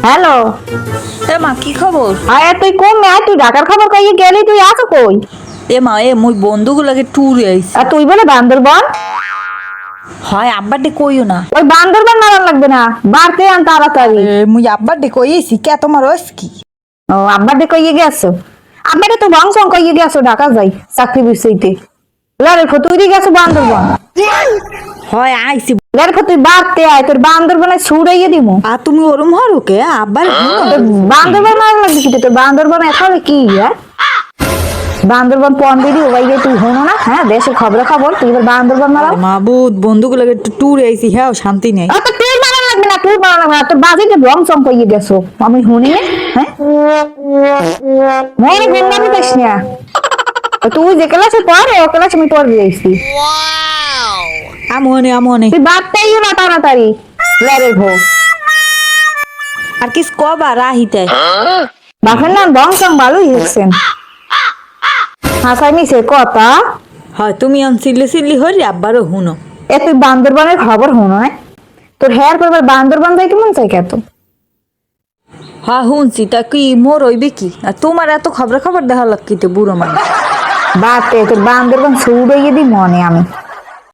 Hello. এ মা কি খবর? আয় তুই কোন মেয়ে? তুই ঢাকার খবর কইয়ে গেলি, তুই আছো কই? এ মা মুই বন্ধুগুলাকে ট্যুরে আইছি। আর তুই বলে বান্দরবন? হয় আব্বার ডে কইও না। ওই বান্দরবন মারান লাগবে না, বাড়তে আন তাড়াতাড়ি। মুই আব্বার ডে কইছি কে তোমার ওস কি? ও আব্বার দে কইয়ে গেছো? আব্বারে তো বংশ কইয়ে গেছো ঢাকা যাই চাকরি বিষয়তে। লড়ে তুই দিয়ে গেছো বান্দরবন। হয় আইছি। লড়ে তুই বাড়তে আয়, তোর বান্দরবনে ছুড়াইয়ে দিমু। আর তুমি ওরম হরো কে আব্বার? তোর বান্দরবন মারান লাগবে কি? তোর বান্দরবন এখানে কি? হ্যাঁ বান্দরবন পন্ডিরি ওইগে তুই হনো না? হ্যাঁ দেশের খবর তুই এবার বান্দরবন মারাও। মাবুদ বন্ধুগুলাকে ট্যুরে আইছি, হ্যাঁ শান্তি নেই। অত তুই মারান লাগবে না, তুই মারান লাগবে না, তোর বাজেটে বংশ কইয়ে গেছো আমি শুনি না। হ্যাঁ মনে ভেঙ্গামি দিস না। তুই যে ক্লাসে পড়ে ও ক্লাসে আমি পড়ে যাইছি। আমনে তুই বাদটাই না তাড়াতাড়ি লড়ে ভো। আর কিস কবা রাহিতে? বাপের নাম বংশ ভালোই হচ্ছেন। হাসাই মিছে কথা। হয় তুমি সিল্লি হরি আব্বারও হুনো। এ তুই বান্দরবনের খবর হনো না? তোর হেয়ার করবার বান্দরবন যাইতে মন চাই কে? তো হ্যাঁ শুনছি, তা কি মোর হইবে কি? আর তোমার এত খবর দেখা লাগকিতে বুড়ো মানুষ। বাতে তোর বান্দরবন ছুড়াইয়ে দি মনে আমি।